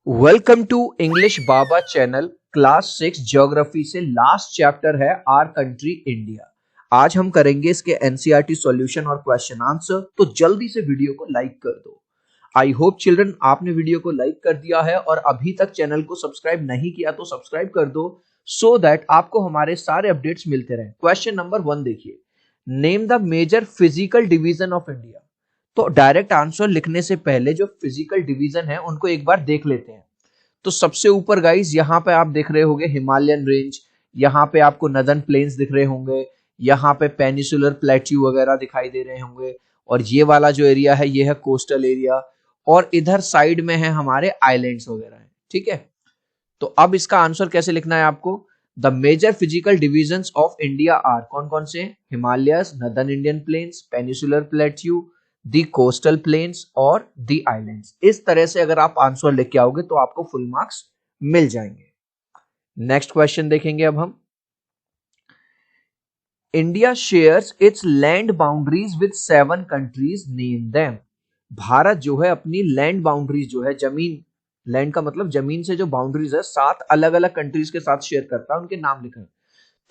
Welcome to English Baba channel class 6 geography से last chapter है our country India. आज हम करेंगे इसके एनसीईआरटी सॉल्यूशन और क्वेश्चन आंसर। तो जल्दी से वीडियो को लाइक कर दो। आई होप चिल्ड्रन आपने वीडियो को लाइक कर दिया है और अभी तक चैनल को सब्सक्राइब नहीं किया तो सब्सक्राइब कर दो सो दैट आपको हमारे सारे अपडेट्स मिलते रहे। क्वेश्चन नंबर 1 देखिए, name the major physical division of India. तो डायरेक्ट आंसर लिखने से पहले जो फिजिकल डिवीजन है उनको एक बार देख लेते हैं। तो सबसे ऊपर गाइस यहाँ पे आप देख रहे होंगे हिमालयन रेंज, यहाँ पे आपको नदर्न प्लेन्स दिख रहे होंगे, यहाँ पे पेनिसुलर प्लेट्यू वगैरह दिखाई दे रहे होंगे, और ये वाला जो एरिया है ये है कोस्टल एरिया, और इधर साइड में है हमारे आइलैंड्स वगैरह है। ठीक है, तो अब इसका आंसर कैसे लिखना है आपको? The major physical divisions of India are, कौन कौन से? Himalayas, northern Indian plains, peninsular plateau, the coastal plains और दी आइलैंड्स। इस तरह से अगर आप आंसर लिख के आओगे तो आपको फुल मार्क्स मिल जाएंगे। नेक्स्ट क्वेश्चन देखेंगे अब हम। India shares it's land boundaries with 7 countries, name them. Bharat जो है अपनी लैंड बाउंड्रीज जो है, जमीन, लैंड का मतलब जमीन से जो बाउंड्रीज है, 7 अलग अलग कंट्रीज के साथ शेयर करता है, उनके नाम लिखें।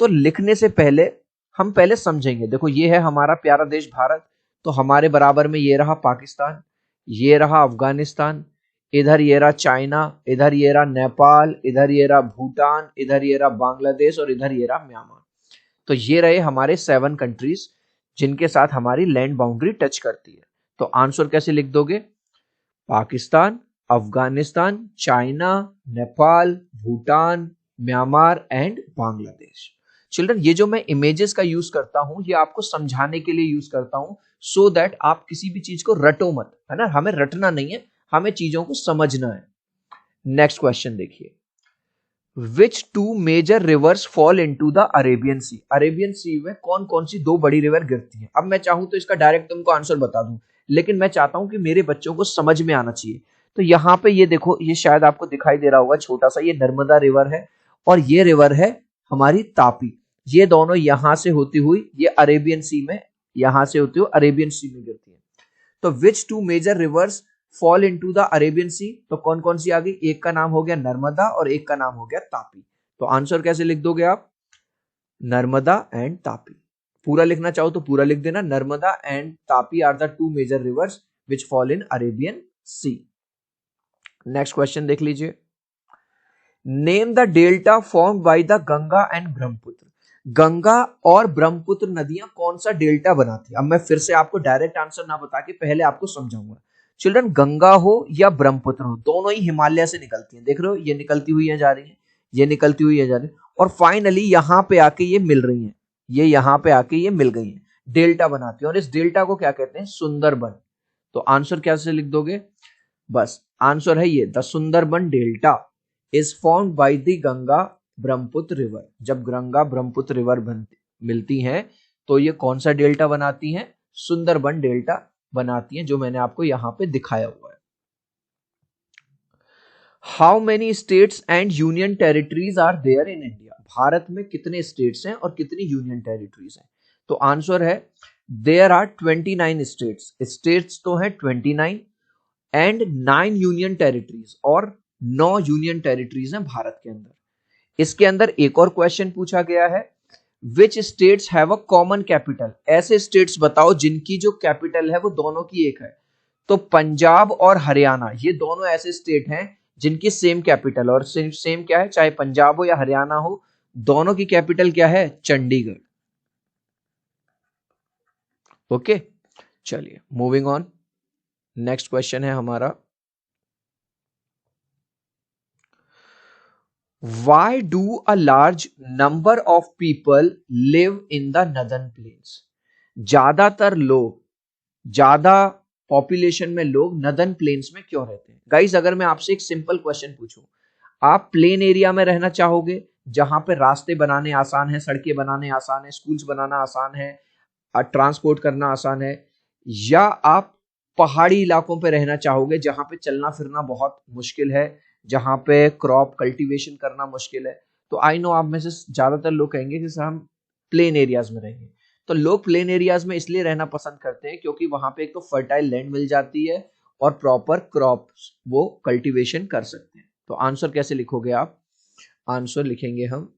तो लिखने से पहले हम पहले समझेंगे। देखो ये है हमारा प्यारा देश भारत, तो हमारे बराबर में ये रहा पाकिस्तान, ये रहा अफगानिस्तान, इधर ये रहा चाइना, इधर ये रहा नेपाल, इधर ये रहा भूटान, इधर ये रहा बांग्लादेश और इधर ये रहा म्यांमार। तो ये रहे हमारे 7 कंट्रीज जिनके साथ हमारी लैंड बाउंड्री टच करती है। तो आंसर कैसे लिख दोगे? Pakistan, Afghanistan, China, Nepal, Bhutan, Myanmar and Bangladesh. Children ये जो मैं इमेजेस का यूज करता हूं ये आपको समझाने के लिए यूज करता हूं, सो दैट आप किसी भी चीज को रटो मत, है ना। हमें रटना नहीं है, हमें चीजों को समझना है। नेक्स्ट क्वेश्चन देखिए, which two major rivers fall into the Arabian sea. Arabian sea में कौन कौन सी 2 बड़ी रिवर गिरती हैं? अब मैं चाहूं तो इसका डायरेक्ट तुमको आंसर बता दूं, लेकिन मैं चाहता हूं कि मेरे बच्चों को समझ में आना चाहिए। तो यहाँ पे ये देखो, ये शायद आपको दिखाई दे रहा होगा छोटा सा, ये नर्मदा रिवर है और ये रिवर है हमारी तापी। ये दोनों यहां से होती हुई ये अरेबियन सी में, यहां से होती हुई अरेबियन सी में गिरती है। तो which two major rivers fall into the Arabian sea, तो कौन कौन सी आ गई? एक का नाम हो गया नर्मदा और एक का नाम हो गया तापी। तो आंसर कैसे लिख दोगे आप? नर्मदा एंड तापी। पूरा लिखना चाहो तो पूरा लिख देना, Narmada and Tapi are the 2 major rivers which fall in Arabian sea. Next question देख लीजिए, name the delta formed by the Ganga and Brahmaputra. Ganga और ब्रह्मपुत्र नदियां कौन सा डेल्टा बनाती है? अब मैं फिर से आपको डायरेक्ट आंसर ना बता के पहले आपको समझाऊंगा। चिल्ड्रन गंगा हो या ब्रह्मपुत्र हो, दोनों ही हिमालय से निकलती हैं। देख रहे हो ये निकलती हुई है जा रही है, ये निकलती हुई है जा रही है, और फाइनली यहां पे आके ये मिल रही हैं, ये यहां पे आके ये मिल गई हैं, डेल्टा बनाती है। और इस डेल्टा को क्या कहते हैं? सुंदरबन। तो आंसर कैसे लिख दोगे? बस आंसर है ये, the Sundarban delta is formed by the Ganga Brahmaputra river. जब गंगा ब्रह्मपुत्र रिवर मिलती हैं तो ये कौन सा डेल्टा बनाती हैं? सुंदरबन डेल्टा बनाती हैं, जो मैंने आपको यहां पे दिखाया हुआ है। How many states and union territories are there in India. Bharat में कितने स्टेट्स हैं और कितनी यूनियन टेरिटरीज हैं? तो आंसर है देयर आर 29 स्टेट्स। स्टेट्स तो है 29 एंड 9 यूनियन टेरिटरीज, और 9 यूनियन टेरिटरीज हैं भारत के अंदर। इसके अंदर एक और क्वेश्चन पूछा गया है, which states have a common capital. ऐसे स्टेट्स बताओ जिनकी जो कैपिटल है वो दोनों की एक है। तो पंजाब और हरियाणा ये दोनों ऐसे स्टेट हैं जिनकी सेम कैपिटल, और सेम क्या है, चाहे पंजाब हो या हरियाणा हो, दोनों की कैपिटल क्या है? चंडीगढ़। ओके, चलिए मूविंग ऑन। नेक्स्ट क्वेश्चन है हमारा, why do a large number of people live in the northern plains। ज्यादातर लोग, ज्यादा पॉपुलेशन में लोग नदर्न प्लेन्स में क्यों रहते हैं? गाइस अगर मैं आपसे एक सिंपल क्वेश्चन पूछूं, आप प्लेन एरिया में रहना चाहोगे जहां पे रास्ते बनाने आसान है, सड़कें बनाने आसान है, स्कूल्स बनाना आसान है, ट्रांसपोर्ट करना आसान है, या आप पहाड़ी इलाकों पे रहना चाहोगे जहां पे चलना फिरना बहुत मुश्किल है, जहां पे क्रॉप कल्टीवेशन करना मुश्किल है? तो आई नो आप में से ज्यादातर लोग कहेंगे कि सर हम प्लेन एरियाज में रहेंगे। तो लोग प्लेन एरियाज में इसलिए रहना पसंद करते हैं क्योंकि वहां पे एक तो फर्टाइल लैंड मिल जाती है और प्रॉपर क्रॉप्स वो कल्टीवेशन कर सकते हैं। तो आंसर कैसे लिखोगे आप? आंसर लिखेंगे हम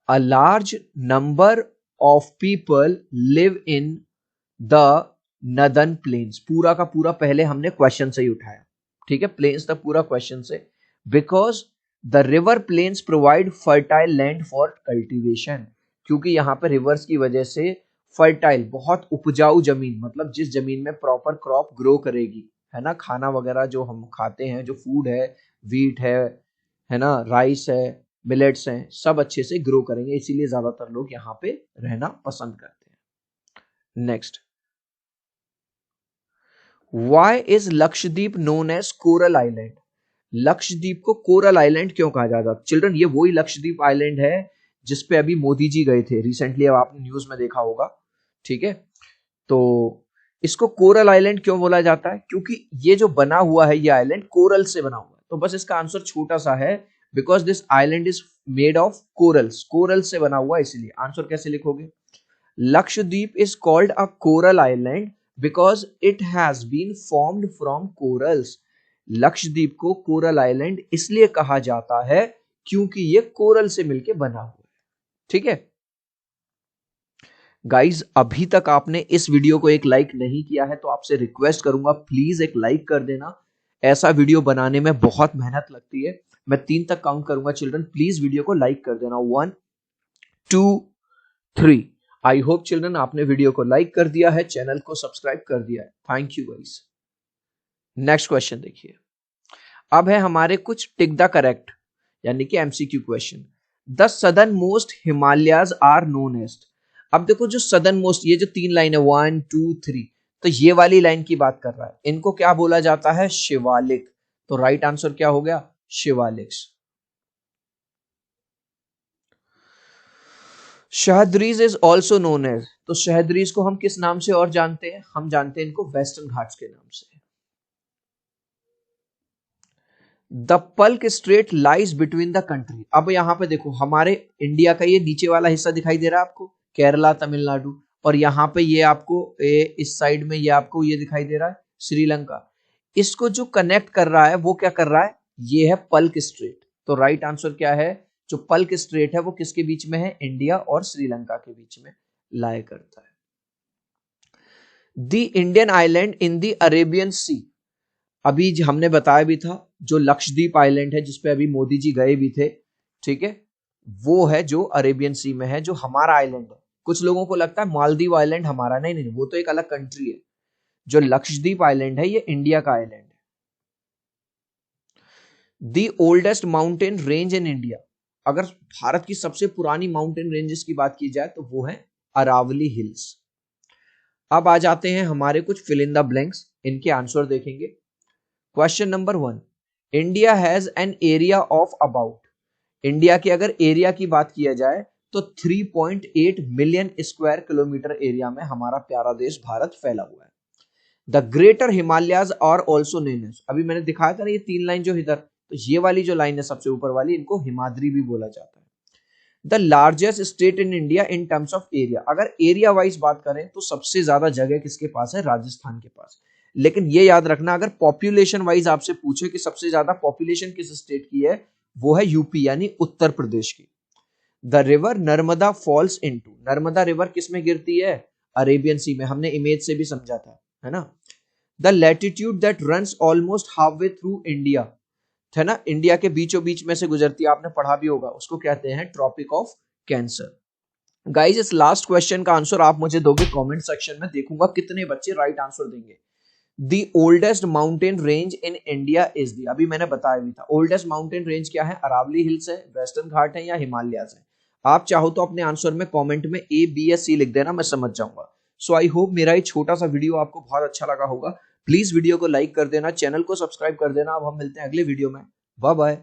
a large number of people live in the northern plains। पूरा का पूरा पहले हमने क्वेश्चन से ही उठाया, ठीक है, प्लेन्स तक पूरा क्वेश्चन से। Because the river plains provide fertile land for cultivation, क्योंकि यहाँ पे रिवर्स की वजह से फर्टाइल बहुत उपजाऊ जमीन, मतलब जिस जमीन में प्रॉपर क्रॉप ग्रो करेगी, है ना, खाना वगैरह जो हम खाते हैं, जो फूड है, वीट है ना, राइस है, मिलेट्स हैं, सब अच्छे से ग्रो करेंगे, इसीलिए ज्यादातर लोग यहाँ पे रहना पसंद करते हैं। Next, why is Lakshadweep known as coral island? Lakshadweep को कोरल आइलैंड क्यों कहा जाता है? चिल्ड्रन, ये वही लक्षद्वीप आइलैंड है जिसपे अभी मोदी जी गए थे रिसेंटली, अब आपने न्यूज में देखा होगा, ठीक है। तो इसको कोरल आइलैंड क्यों बोला जाता है? क्योंकि ये जो बना हुआ है, ये आइलैंड कोरल से बना हुआ है। तो बस इसका आंसर छोटा सा है, because this island is made of corals, coral से बना हुआ है, इसीलिए। आंसर कैसे लिखोगे? Lakshadweep is called a coral island because it has been formed from corals. Lakshadweep को कोरल आइलैंड इसलिए कहा जाता है क्योंकि ये कोरल से मिलके बना हुआ है, ठीक है। गाइज, अभी तक आपने इस वीडियो को एक लाइक नहीं किया है तो आपसे रिक्वेस्ट करूंगा, प्लीज एक लाइक कर देना। ऐसा वीडियो बनाने में बहुत मेहनत लगती है। मैं 3 तक काउंट करूंगा चिल्ड्रन, प्लीज वीडियो को लाइक कर देना। 1 2 3। आई होप चिल्ड्रन आपने वीडियो को लाइक कर दिया है, चैनल को सब्सक्राइब कर दिया है। Thank you guys. Next question देखिए, अब है हमारे कुछ टिक द करेक्ट यानी कि MCQ question. The southern most Himalayas are known as. अब देखो, जो सदर्न मोस्ट, ये जो 3 लाइन है 1 2 3, तो ये वाली लाइन की बात कर रहा है, इनको क्या बोला जाता है? शिवालिक। तो राइट आंसर क्या हो गया? Shivaliks. Sahyadris is also known as. तो शहद्रीज को हम किस नाम से और जानते हैं? हम जानते हैं इनको वेस्टर्न घाट्स के नाम से। The Palk strait lies between the country. अब यहां पे देखो, हमारे इंडिया का ये नीचे वाला हिस्सा दिखाई दे रहा है आपको, केरला, तमिलनाडु, और यहाँ पे ये आपको इस साइड में ये आपको ये दिखाई दे रहा है श्रीलंका। इसको जो कनेक्ट कर रहा है वो क्या कर रहा है? ये है पल्क स्ट्रेट। तो राइट आंसर क्या है? जो पल्क स्ट्रेट है वो किसके बीच में है? इंडिया और श्रीलंका के बीच में लाया करता है। The Indian island in the Arabian sea. अभी हमने बताया भी था, जो लक्षद्वीप आइलैंड है जिसपे अभी मोदी जी गए भी थे, ठीक है, वो है जो अरेबियन सी में है, जो हमारा आइलैंड है। कुछ लोगों को लगता है मालदीव आइलैंड हमारा, नहीं नहीं, वो तो एक अलग कंट्री है। जो लक्षद्वीप आइलैंड है ये इंडिया का आइलैंड है। The oldest mountain range in India. अगर भारत की सबसे पुरानी माउंटेन रेंजेस की बात की जाए तो वो है अरावली हिल्स। अब आ जाते हैं हमारे कुछ फिल इन द ब्लैंक्स, इनके आंसर देखेंगे। Question number 1, India has an area of about. India की अगर एरिया की बात किया जाए तो 3.8 मिलियन स्क्वायर किलोमीटर एरिया में हमारा प्यारा देश भारत फैला हुआ है। The greater Himalayas are also known as. अभी मैंने दिखाया था ना ये 3 लाइन जो इधर, तो ये वाली जो लाइन है सबसे ऊपर वाली, इनको हिमाद्री भी बोला जाता है। The largest state in India in terms of area. अगर एरिया वाइज बात करें तो सबसे ज्यादा जगह किसके पास है? राजस्थान के पास। लेकिन ये याद रखना, अगर पॉपुलेशन वाइज आपसे पूछे कि सबसे ज्यादा पॉपुलेशन किस स्टेट की है, वो है यूपी यानी उत्तर प्रदेश की। The river Narmada falls into. Narmada river किस में गिरती है? अरेबियन सी में। हमने इमेज से भी समझा था, है ना। The latitude that runs almost half way through India, है ना, इंडिया के बीचों बीच में से गुजरती है, आपने पढ़ा भी होगा, उसको कहते हैं ट्रॉपिक ऑफ कैंसर। गाइज, इस लास्ट क्वेश्चन का आंसर आप मुझे दोगे कमेंट सेक्शन में, देखूंगा कितने बच्चे राइट आंसर देंगे। दी oldest mountain range in India is the. अभी मैंने बताया भी था, ओल्डेस्ट माउंटेन रेंज क्या है? अरावली हिल्स है, वेस्टर्न घाट है, या हिमालयाज है। आप चाहो तो अपने आंसर में कमेंट में ए, बी या सी लिख देना, मैं समझ जाऊंगा। सो आई होप मेरा ये छोटा सा वीडियो आपको बहुत अच्छा लगा होगा। प्लीज वीडियो को लाइक कर देना, चैनल को सब्सक्राइब कर देना। अब हम मिलते हैं अगले वीडियो में। Bye bye.